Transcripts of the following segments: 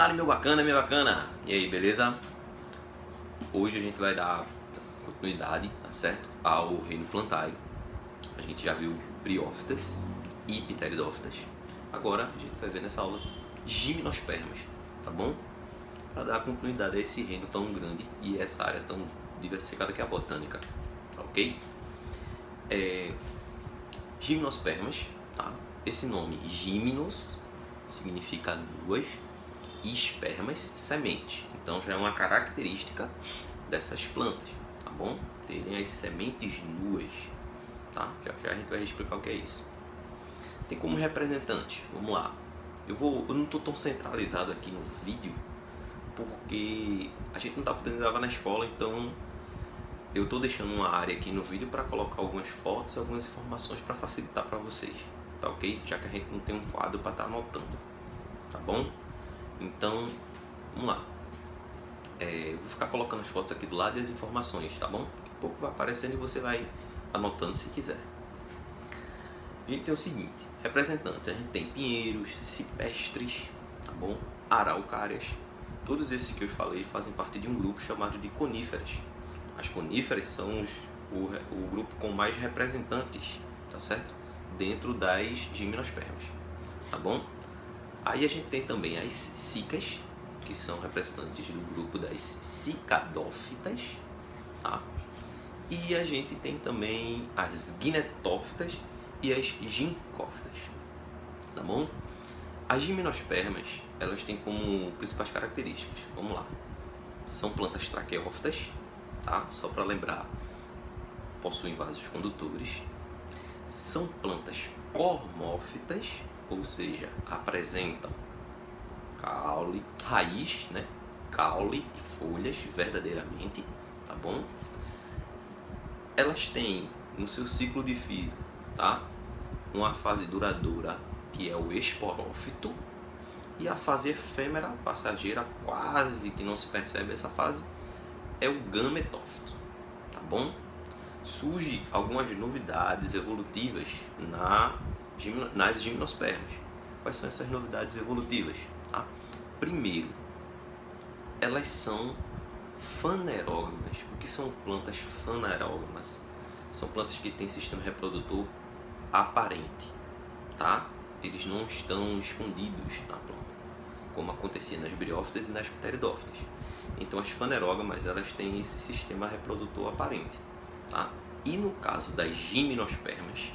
Dale, meu bacana, minha bacana! E aí, beleza? Hoje a gente vai dar continuidade, tá certo? Ao reino plantário. A gente já viu briófitas e pteridófitas. Agora a gente vai ver nessa aula gimnospermas, tá bom? Para dar continuidade a esse reino tão grande e essa área tão diversificada que é a botânica, tá ok? Gimnospermas, tá? Esse nome gimnos significa duas e espermas, semente. Então já é uma característica dessas plantas, tá bom? Terem as sementes nuas, tá? Já a gente vai explicar o que é isso. Tem como representante, vamos lá. Eu não estou tão centralizado aqui no vídeo porque a gente não está podendo gravar na escola, então eu estou deixando uma área aqui no vídeo para colocar algumas fotos, algumas informações para facilitar para vocês, tá ok? Já que a gente não tem um quadro para estar anotando, tá bom? Então, vamos lá. Eu vou ficar colocando as fotos aqui do lado e as informações, tá bom? Daqui a pouco vai aparecendo e você vai anotando se quiser. A gente tem o seguinte, representantes, a gente tem pinheiros, cipestres, tá bom? Araucárias. Todos esses que eu falei fazem parte de um grupo chamado de coníferas. As coníferas são o grupo com mais representantes, tá certo? Dentro das gimnospermas, tá bom? Aí a gente tem também as cicas, que são representantes do grupo das cicadófitas, tá? E a gente tem também as guinetófitas e as ginkófitas, tá bom? As gimnospermas, elas têm como principais características, vamos lá. São plantas traqueófitas, tá? Só para lembrar, possuem vasos condutores. São plantas cormófitas, ou seja, apresentam caule, raiz, né? Caule e folhas verdadeiramente, tá bom? Elas têm no seu ciclo de vida, tá? Uma fase duradoura que é o esporófito e a fase efêmera, passageira, quase que não se percebe essa fase, é o gametófito, tá bom? Surgem algumas novidades evolutivas nas gimnospermas. Quais são essas novidades evolutivas? Tá? Primeiro, elas são fanerógamas. O que são plantas fanerógamas? São plantas que têm sistema reprodutor aparente, tá? Eles não estão escondidos na planta, como acontecia nas briófitas e nas pteridófitas. Então as fanerógamas, elas têm esse sistema reprodutor aparente, tá? E no caso das gimnospermas,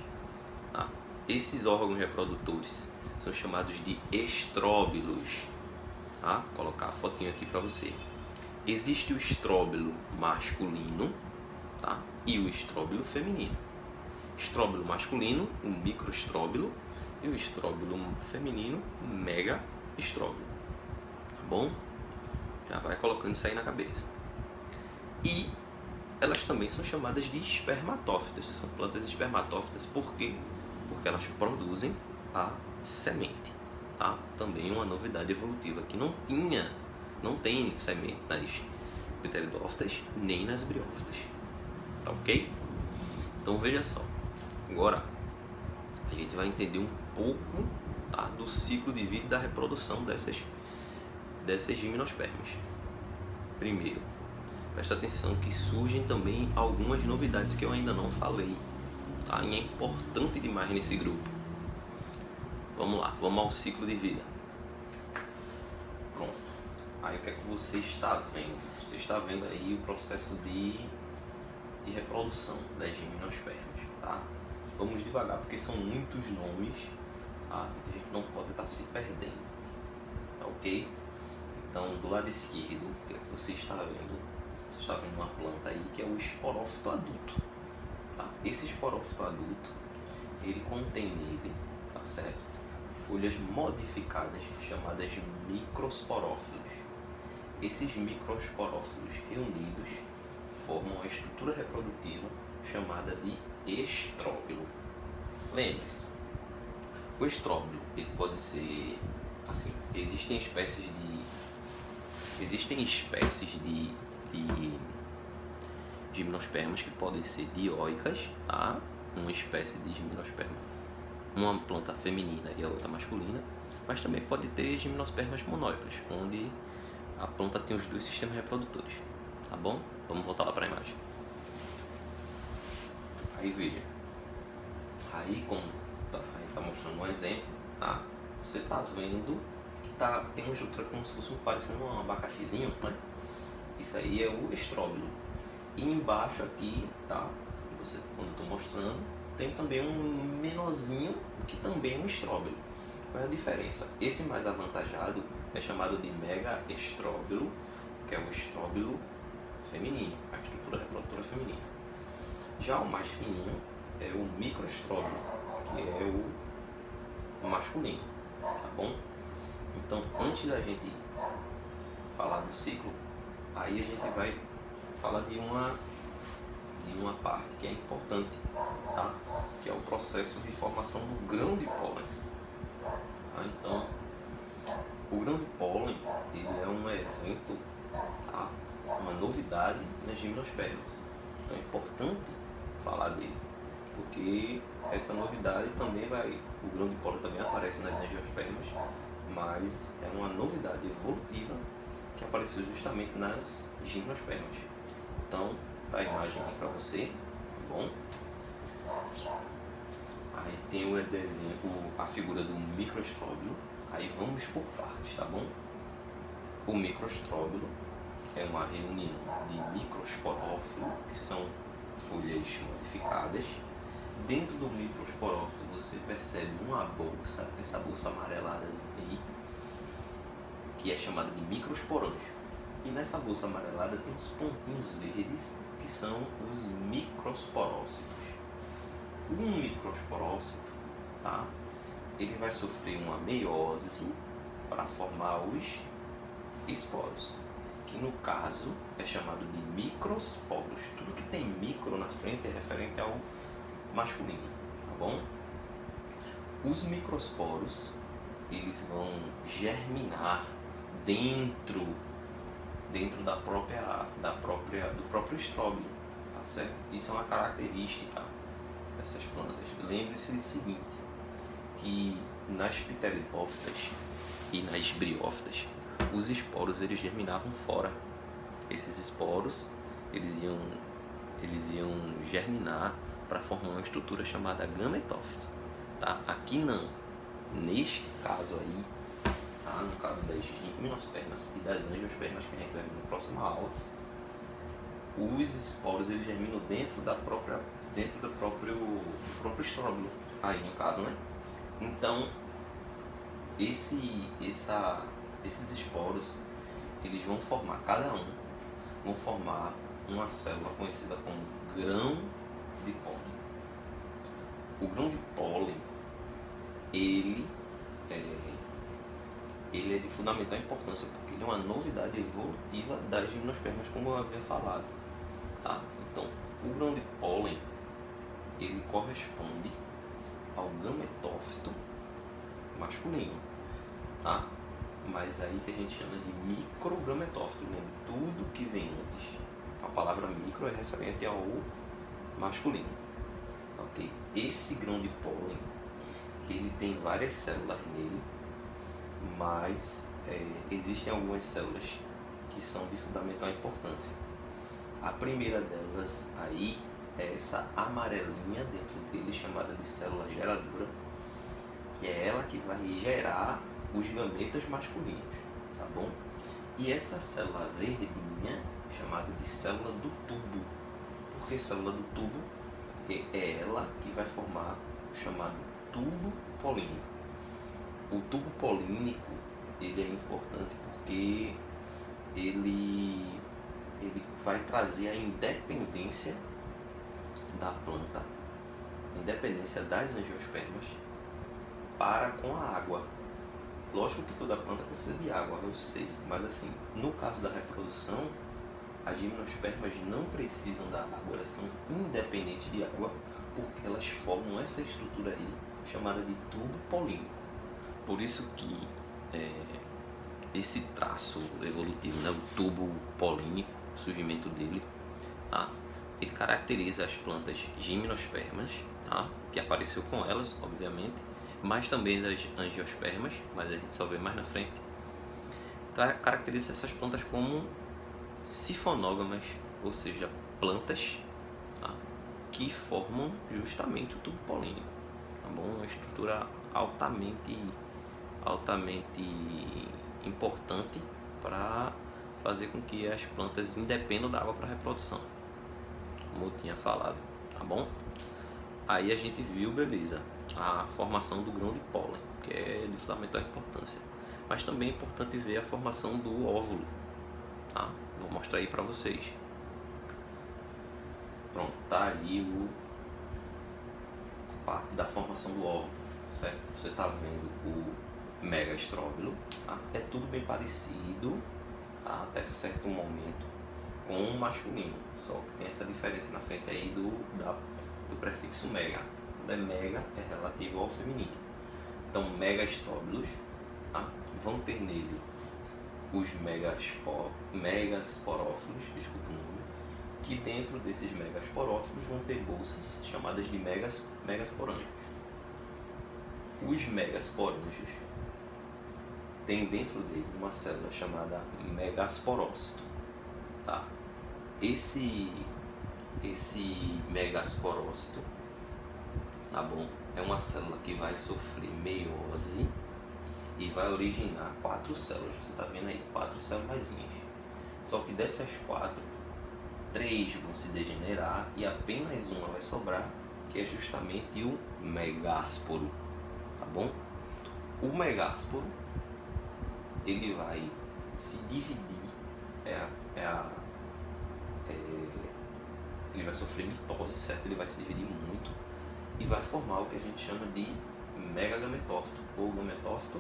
tá? Esses órgãos reprodutores são chamados de estróbilos, tá? Vou colocar a fotinho aqui para você. Existe o estróbilo masculino, tá? E o estróbilo feminino. Estróbilo masculino, o microestróbilo, e o estróbilo feminino, o megaestróbilo, tá bom? Já vai colocando isso aí na cabeça. E elas também são chamadas de espermatófitas. São plantas espermatófitas por quê? Porque elas produzem a semente, tá? Também uma novidade evolutiva que não tem semente nas pteridófitas nem nas briófitas, tá ok? Então veja só, agora a gente vai entender um pouco, tá, do ciclo de vida e da reprodução dessas gimnospermas. Primeiro, presta atenção que surgem também algumas novidades que eu ainda não falei, tá? E é importante demais nesse grupo. Vamos lá, vamos ao ciclo de vida. Pronto. Aí o que é que você está vendo? Você está vendo aí o processo de reprodução das gimnospermas, tá? Vamos devagar porque são muitos nomes, tá? A gente não pode estar se perdendo, tá ok? Então, do lado esquerdo, o que é que você está vendo? Você está vendo uma planta aí que é o esporófito adulto, tá? Esse esporófito adulto, ele contém nele, tá certo? Folhas modificadas chamadas microsporófilos. Esses microsporófilos reunidos formam a estrutura reprodutiva chamada de estróbilo. Lembre-se, o estróbilo ele pode ser assim, existem espécies de gimnospermas que podem ser dioicas, tá? Uma espécie de gimnosperma, uma planta feminina e a outra masculina, Mas também pode ter gimnospermas monóicas, onde a planta tem os dois sistemas reprodutores, tá bom? Vamos voltar lá para a imagem. Aí veja, aí como aí tá mostrando um exemplo, tá? Você tá vendo que tem uma estrutura como se fosse parecendo um abacaxizinho, né? Isso aí é o estróbilo. E embaixo aqui, tá? Quando eu tô mostrando, tem também um menorzinho que também é um estróbilo. Qual é a diferença? Esse mais avantajado é chamado de megaestróbilo, que é o estróbilo feminino, a estrutura reprodutora feminina. Já o mais fininho é o microestróbilo, que é o masculino, tá bom? Então, antes da gente falar do ciclo, aí a gente vai falar de uma parte que é importante, tá? Que é o processo de formação do grão de pólen. Tá? Então, o grão de pólen ele é um evento, tá? Uma novidade nas gimnospermas. Então é importante falar dele, porque essa novidade também o grão de pólen também aparece nas angiospermas, mas é uma novidade evolutiva que apareceu justamente nas gimnospermas. Então, tá a imagem aí para você, tá bom? Aí tem o desenho, a figura do microestróbilo. Aí vamos por partes, tá bom? O microestróbilo é uma reunião de microsporófilo, que são folhas modificadas. Dentro do microsporófilo você percebe uma bolsa, essa bolsa amarelada aí, que é chamada de microsporângio. E nessa bolsa amarelada tem uns pontinhos verdes, que são os microsporócitos. Um microsporócito, tá? Ele vai sofrer uma meiose para formar os esporos, que no caso é chamado de microsporos. Tudo que tem micro na frente é referente ao masculino, tá bom? Os microsporos, eles vão germinar dentro do próprio estróbilo, tá certo? Isso é uma característica dessas plantas. Lembre-se do seguinte, que nas pteridófitas e nas briófitas, os esporos eles germinavam fora. Esses esporos eles iam germinar para formar uma estrutura chamada gametófito, tá? Aqui não. Neste caso aí, tá? No caso das gimnospermas e das angiospermas, que a gente vai ver na próxima aula, os esporos eles germinam dentro do próprio estróbilo, aí no caso, né? Então, esses esporos, eles vão formar, vão formar uma célula conhecida como grão de pólen. O grão de pólen, ele é de fundamental importância, porque ele é uma novidade evolutiva das gimnospermas, como eu havia falado, tá? Então, o grão de pólen, ele corresponde ao gametófito masculino, tá? Mas aí que a gente chama de microgametófito, né? Tudo que vem antes. A palavra micro é referente ao masculino, ok? Esse grão de pólen, ele tem várias células nele, mas existem algumas células que são de fundamental importância. A primeira delas aí é essa amarelinha dentro dele, chamada de célula geradora, que é ela que vai gerar os gametas masculinos, tá bom? E essa célula verdinha, chamada de célula do tubo. Por que célula do tubo? Porque é ela que vai formar o chamado tubo polínico. O tubo polínico, ele é importante porque ele vai trazer a independência da planta, independência das angiospermas para com a água. Lógico que toda planta precisa de água, eu sei, mas assim, no caso da reprodução, as gimnospermas não precisam da água, elas são independentes de água, porque elas formam essa estrutura aí, chamada de tubo polínico. Por isso que esse traço evolutivo, né, o tubo polínico, o surgimento dele, tá? Ele caracteriza as plantas gimnospermas, tá? Que apareceu com elas, obviamente, mas também as angiospermas, mas a gente só vê mais na frente, caracteriza essas plantas como sifonógamas, ou seja, plantas, tá, que formam justamente o tubo polínico, tá bom? Uma estrutura altamente importante para fazer com que as plantas independam da água para reprodução, como eu tinha falado, tá bom? Aí a gente viu, beleza, a formação do grão de pólen, que é de fundamental importância, mas também é importante ver a formação do óvulo, tá? Vou mostrar aí para vocês. Pronto, tá aí a parte da formação do óvulo, certo? Você tá vendo o megaestróbilo, tá? É tudo bem parecido, tá? Até certo momento com o masculino, só que tem essa diferença na frente aí do prefixo mega. Quando é mega é relativo ao feminino. Então megaestróbilos, tá? Vão ter nele os megasporófilos, desculpa o nome, que dentro desses megasporófilos vão ter bolsas chamadas de megasporângios. Os megasporângios têm dentro dele uma célula chamada megasporócito, tá? Esse megasporócito, tá bom? É uma célula que vai sofrer meiose e vai originar 4 células. Você está vendo aí, 4 célulazinhas. Só que dessas 4, 3 vão se degenerar e apenas uma vai sobrar, que é justamente o megásporo, tá bom? O megásporo, ele vai se dividir, ele vai sofrer mitose, certo? Ele vai se dividir muito e vai formar o que a gente chama de megagametófito ou gametófito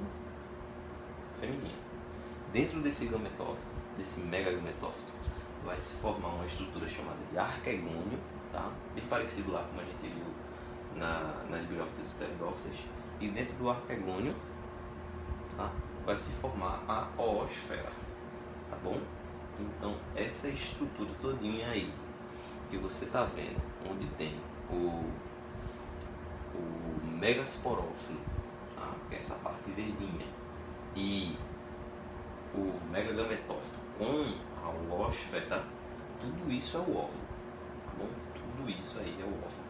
feminino. Dentro desse gametófito, desse megagametófito, vai se formar uma estrutura chamada de arquegônio, tá? Bem parecido lá como a gente viu nas briófitas e pteridófitas. E dentro do arquegônio, tá, vai se formar a oosfera, tá bom? Então essa estrutura todinha aí que você tá vendo, onde tem o megasporófilo, tá, que é essa parte verdinha, e o megagametófito com a oosfera, tudo isso é o óvulo, tá bom? Tudo isso aí é o óvulo,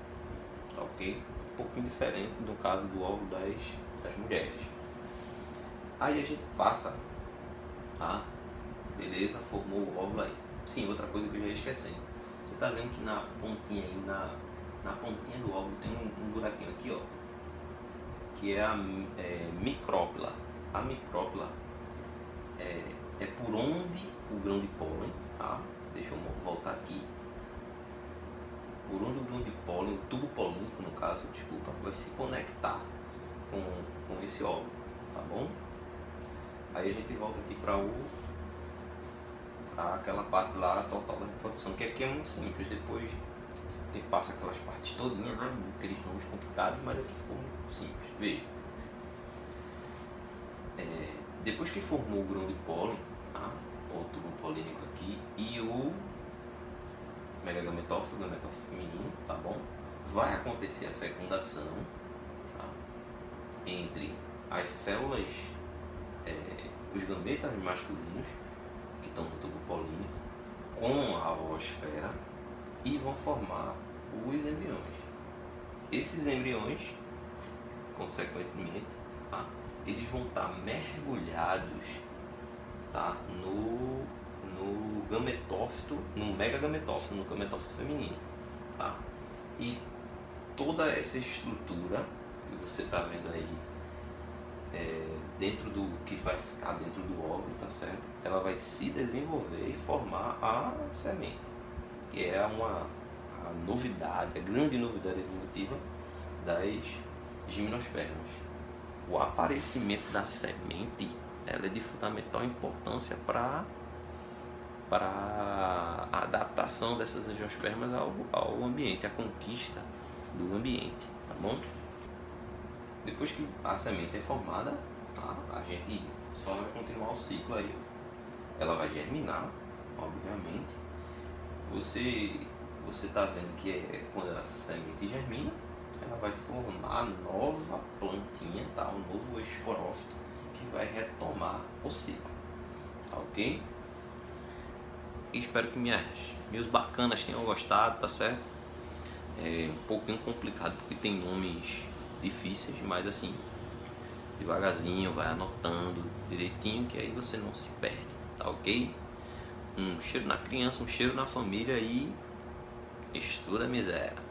tá ok? Um pouquinho diferente no caso do óvulo das mulheres. Aí a gente passa, tá? Beleza, formou o óvulo aí. Sim, outra coisa que eu já ia esquecendo. Você tá vendo que na pontinha aí, na pontinha do óvulo tem um buraquinho aqui, ó, que é a micrópila. A micrópila é por onde o grão de pólen, tá? Deixa eu voltar aqui. Por onde o grão de pólen, o tubo polínico no caso, desculpa, vai se conectar com esse óvulo, tá bom? Aí a gente volta aqui para aquela parte lá total da reprodução, que aqui é muito simples. Depois passa aquelas partes todinhas, né? Aqueles nomes complicados, mas aqui ficou muito simples. Veja. Depois que formou o grão de pólen, tá? O tubo polínico aqui e o megagametófito, o gametófito feminino, tá bom? Vai acontecer a fecundação, tá, entre as células, os gametas masculinos que estão no tubo polínico com a oosfera e vão formar os embriões. Esses embriões, consequentemente, tá, eles vão estar mergulhados, tá, no gametófito, no megagametófito, no gametófito feminino, tá? E toda essa estrutura que você está vendo aí, dentro do que vai ficar dentro do óvulo, tá certo? Ela vai se desenvolver e formar a semente, que é a novidade, a grande novidade evolutiva das gimnospermas. O aparecimento da semente, ela é de fundamental importância para a adaptação dessas angiospermas ao ambiente, a conquista do ambiente, tá bom? Depois que a semente é formada, tá, a gente só vai continuar o ciclo aí, ó. Ela vai germinar, obviamente. Você tá vendo que quando essa semente germina, ela vai formar a nova plantinha, tá? Um novo esporófito que vai retomar o ciclo, tá ok? E espero que meus bacanas tenham gostado, tá certo? É um pouquinho complicado porque tem nomes difíceis, mas assim, devagarzinho, vai anotando direitinho que aí você não se perde, tá ok? Um cheiro na criança, um cheiro na família e estuda miséria.